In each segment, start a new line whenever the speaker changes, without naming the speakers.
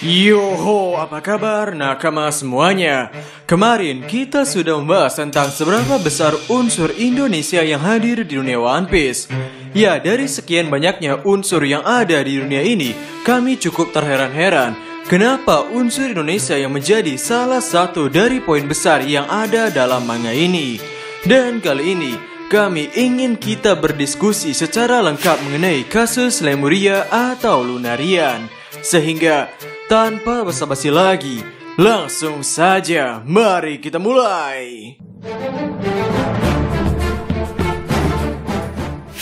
Yoho, apa kabar nakama semuanya? Kemarin kita sudah membahas tentang seberapa besar unsur Indonesia yang hadir di dunia One Piece. Ya, dari sekian banyaknya unsur yang ada di dunia ini, kami cukup terheran-heran kenapa unsur Indonesia yang menjadi salah satu dari poin besar yang ada dalam manga ini. Dan kali ini, kami ingin kita berdiskusi secara lengkap mengenai kasus Lemuria atau Lunarian. Sehingga, tanpa basa-basi lagi, langsung saja mari kita mulai.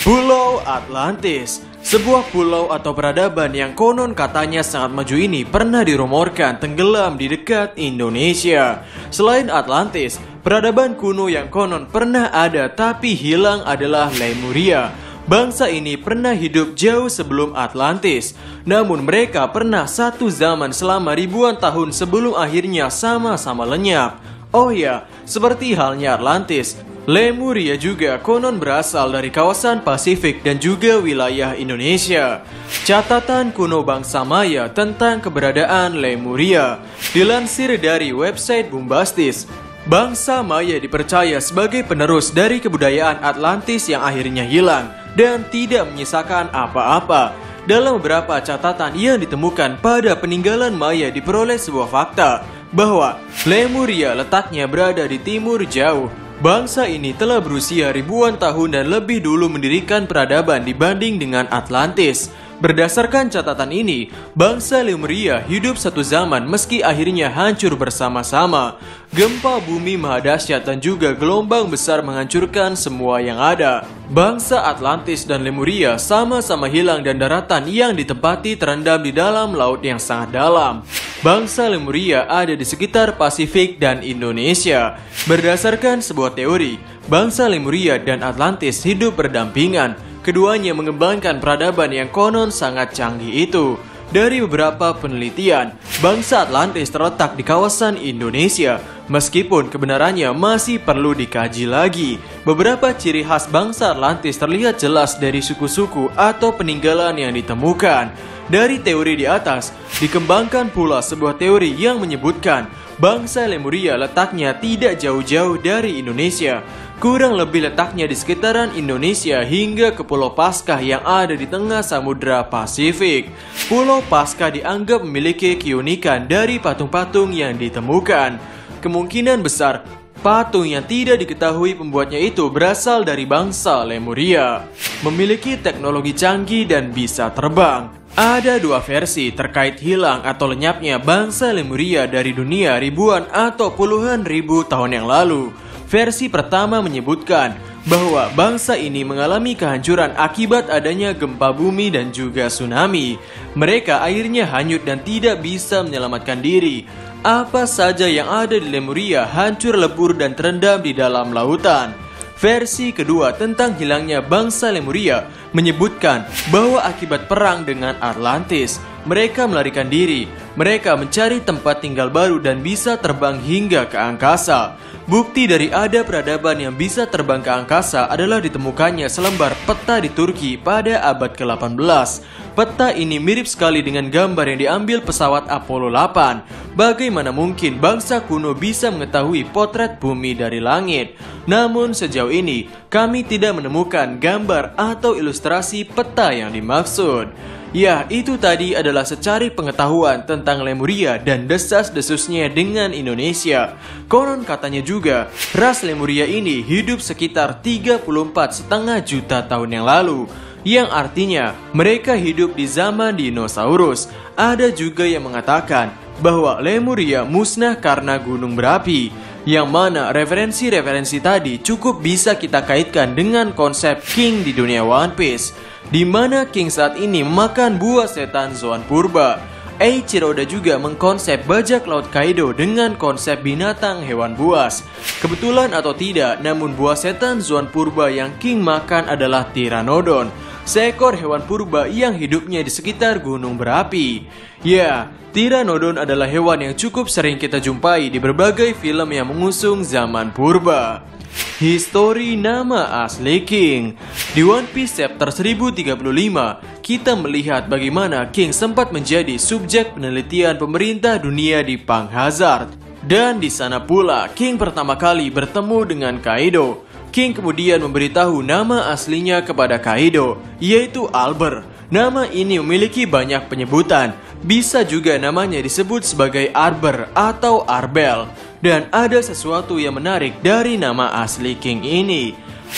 Pulau Atlantis, sebuah pulau atau peradaban yang konon katanya sangat maju ini pernah dirumorkan tenggelam di dekat Indonesia. Selain Atlantis, peradaban kuno yang konon pernah ada tapi hilang adalah Lemuria. Bangsa ini pernah hidup jauh sebelum Atlantis, namun mereka pernah satu zaman selama ribuan tahun sebelum akhirnya sama-sama lenyap. Oh ya, seperti halnya Atlantis, Lemuria juga konon berasal dari kawasan Pasifik dan juga wilayah Indonesia. Catatan kuno bangsa Maya tentang keberadaan Lemuria dilansir dari website Bombastis. Bangsa Maya dipercaya sebagai penerus dari kebudayaan Atlantis yang akhirnya hilang dan tidak menyisakan apa-apa. Dalam beberapa catatan yang ditemukan pada peninggalan Maya diperoleh sebuah fakta bahwa Lemuria letaknya berada di timur jauh. Bangsa ini telah berusia ribuan tahun dan lebih dulu mendirikan peradaban dibanding dengan Atlantis. Berdasarkan catatan ini, bangsa Lemuria hidup satu zaman meski akhirnya hancur bersama-sama. Gempa bumi maha dahsyat dan juga gelombang besar menghancurkan semua yang ada. Bangsa Atlantis dan Lemuria sama-sama hilang dan daratan yang ditempati terendam di dalam laut yang sangat dalam. Bangsa Lemuria ada di sekitar Pasifik dan Indonesia. Berdasarkan sebuah teori, bangsa Lemuria dan Atlantis hidup berdampingan. Keduanya mengembangkan peradaban yang konon sangat canggih itu. Dari beberapa penelitian, bangsa Atlantis terletak di kawasan Indonesia. Meskipun kebenarannya masih perlu dikaji lagi. Beberapa ciri khas bangsa Atlantis terlihat jelas dari suku-suku atau peninggalan yang ditemukan. Dari teori di atas, dikembangkan pula sebuah teori yang menyebutkan bangsa Lemuria letaknya tidak jauh-jauh dari Indonesia. Kurang lebih letaknya di sekitaran Indonesia hingga ke Pulau Paskah yang ada di tengah Samudra Pasifik. Pulau Paskah dianggap memiliki keunikan dari patung-patung yang ditemukan. Kemungkinan besar, patung yang tidak diketahui pembuatnya itu berasal dari bangsa Lemuria. Memiliki teknologi canggih dan bisa terbang. Ada dua versi terkait hilang atau lenyapnya bangsa Lemuria dari dunia ribuan atau puluhan ribu tahun yang lalu. Versi pertama menyebutkan bahwa bangsa ini mengalami kehancuran akibat adanya gempa bumi dan juga tsunami. Mereka akhirnya hanyut dan tidak bisa menyelamatkan diri. Apa saja yang ada di Lemuria hancur lebur dan terendam di dalam lautan. Versi kedua tentang hilangnya bangsa Lemuria menyebutkan bahwa akibat perang dengan Atlantis, mereka melarikan diri. Mereka mencari tempat tinggal baru dan bisa terbang hingga ke angkasa. Bukti dari ada peradaban yang bisa terbang ke angkasa adalah ditemukannya selembar peta di Turki pada abad ke-18. Peta ini mirip sekali dengan gambar yang diambil pesawat Apollo 8. Bagaimana mungkin bangsa kuno bisa mengetahui potret bumi dari langit? Namun sejauh ini, kami tidak menemukan gambar atau ilustrasi peta yang dimaksud. Ya, itu tadi adalah secari pengetahuan tentang Lemuria dan desas-desusnya dengan Indonesia. Konon katanya juga, ras Lemuria ini hidup sekitar 34,5 juta tahun yang lalu, yang artinya mereka hidup di zaman dinosaurus. Ada juga yang mengatakan bahwa Lemuria musnah karena gunung berapi, yang mana referensi-referensi tadi cukup bisa kita kaitkan dengan konsep King di dunia One Piece, di mana King saat ini memakan buah setan Zoan Purba. Eiichiro Oda juga mengkonsep bajak laut Kaido dengan konsep binatang hewan buas. Kebetulan atau tidak, namun buah setan Zoan Purba yang King makan adalah Pteranodon. seekor hewan purba yang hidupnya di sekitar gunung berapi. Ya, Pteranodon adalah hewan yang cukup sering kita jumpai di berbagai film yang mengusung zaman purba. Histori nama asli King. Di One Piece chapter 1035, kita melihat bagaimana King sempat menjadi subjek penelitian pemerintah dunia di Punk Hazard. Dan di sana pula King pertama kali bertemu dengan Kaido. King kemudian memberitahu nama aslinya kepada Kaido, yaitu Albert. Nama ini memiliki banyak penyebutan. Bisa juga namanya disebut sebagai Arbor atau Arbel. Dan ada sesuatu yang menarik dari nama asli King ini.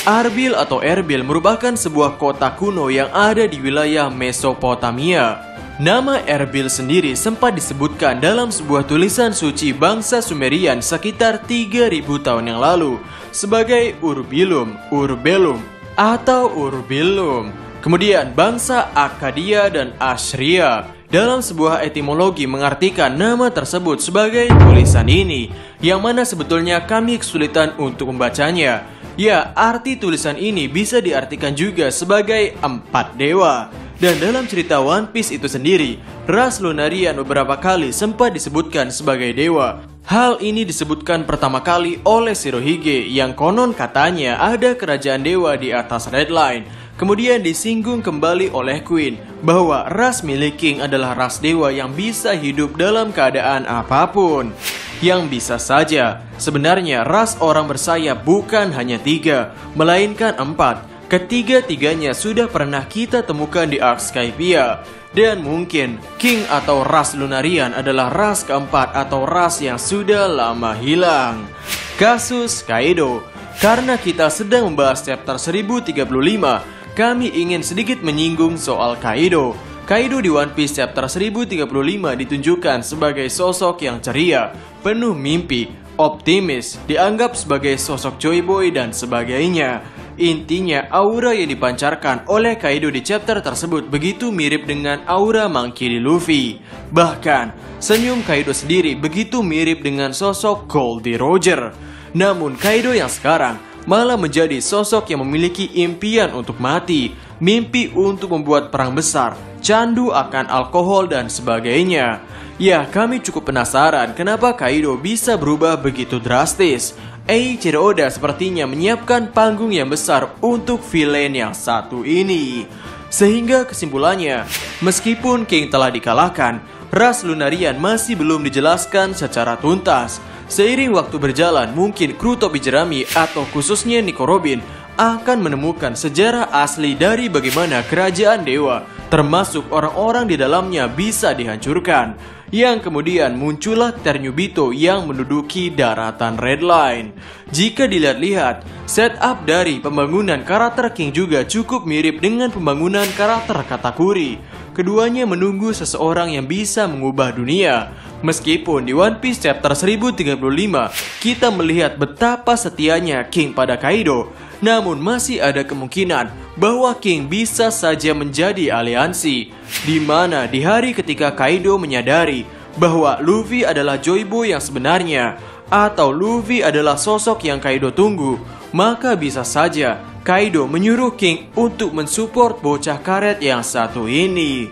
Arbil atau Erbil merupakan sebuah kota kuno yang ada di wilayah Mesopotamia. Nama Erbil sendiri sempat disebutkan dalam sebuah tulisan suci bangsa Sumerian sekitar 3000 tahun yang lalu sebagai Urbilum, Urbelum, atau Urbilum. Kemudian bangsa Akkadia dan Assyria dalam sebuah etimologi mengartikan nama tersebut sebagai tulisan ini, yang mana sebetulnya kami kesulitan untuk membacanya. Ya, arti tulisan ini bisa diartikan juga sebagai 4 dewa. Dan dalam cerita One Piece itu sendiri, ras Lunarian beberapa kali sempat disebutkan sebagai dewa. Hal ini disebutkan pertama kali oleh Shirohige yang konon katanya ada kerajaan dewa di atas Red Line. Kemudian disinggung kembali oleh Queen bahwa ras milik King adalah ras dewa yang bisa hidup dalam keadaan apapun. Yang bisa saja, sebenarnya ras orang bersayap bukan hanya 3, melainkan 4. Ketiga-tiganya sudah pernah kita temukan di Ark Skypiea. Dan mungkin King atau ras Lunarian adalah ras keempat atau ras yang sudah lama hilang. Kasus Kaido. Karena kita sedang membahas chapter 1035, kami ingin sedikit menyinggung soal Kaido. Kaido di One Piece chapter 1035 ditunjukkan sebagai sosok yang ceria, penuh mimpi, optimis, dianggap sebagai sosok joyboy dan sebagainya. Intinya, aura yang dipancarkan oleh Kaido di chapter tersebut begitu mirip dengan aura Monkey D. Luffy. Bahkan, senyum Kaido sendiri begitu mirip dengan sosok Goldie Roger. Namun, Kaido yang sekarang malah menjadi sosok yang memiliki impian untuk mati, mimpi untuk membuat perang besar, candu akan alkohol dan sebagainya. Ya, kami cukup penasaran kenapa Kaido bisa berubah begitu drastis. Eiichiro Oda sepertinya menyiapkan panggung yang besar untuk villain yang satu ini. Sehingga kesimpulannya, meskipun King telah dikalahkan, ras Lunarian masih belum dijelaskan secara tuntas. Seiring waktu berjalan, mungkin kru topi jerami atau khususnya Nico Robin akan menemukan sejarah asli dari bagaimana kerajaan dewa, termasuk orang-orang di dalamnya bisa dihancurkan. Yang kemudian muncullah Ternubito yang menduduki daratan Red Line. Jika dilihat-lihat, setup dari pembangunan karakter King juga cukup mirip dengan pembangunan karakter Katakuri. Keduanya menunggu seseorang yang bisa mengubah dunia. Meskipun di One Piece chapter 1035 kita melihat betapa setianya King pada Kaido, namun masih ada kemungkinan bahwa King bisa saja menjadi aliansi, di mana di hari ketika Kaido menyadari bahwa Luffy adalah Joyboy yang sebenarnya, atau Luffy adalah sosok yang Kaido tunggu, maka bisa saja Kaido menyuruh King untuk mensupport bocah karet yang satu ini.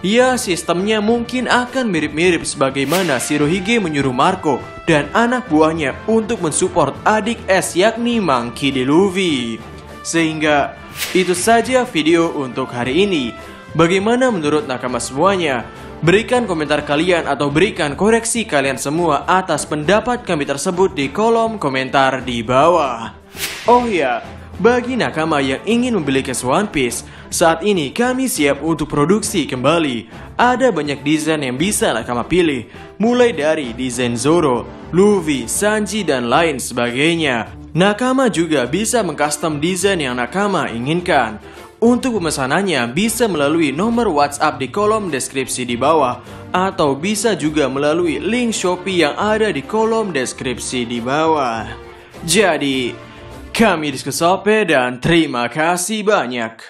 Ya, sistemnya mungkin akan mirip-mirip sebagaimana Shirohige menyuruh Marco dan anak buahnya untuk mensupport adik S yakni Monkey D. Luffy. Sehingga itu saja video untuk hari ini. Bagaimana menurut nakama semuanya? Berikan komentar kalian atau berikan koreksi kalian semua atas pendapat kami tersebut di kolom komentar di bawah. Oh ya, bagi nakama yang ingin membeli case One Piece, saat ini kami siap untuk produksi kembali. Ada banyak desain yang bisa nakama pilih, mulai dari desain Zoro, Luffy, Sanji, dan lain sebagainya. Nakama juga bisa mengcustom desain yang nakama inginkan. Untuk pemesanannya bisa melalui nomor WhatsApp di kolom deskripsi di bawah, atau bisa juga melalui link Shopee yang ada di kolom deskripsi di bawah. Jadi, kami Diskusope dan terima kasih banyak.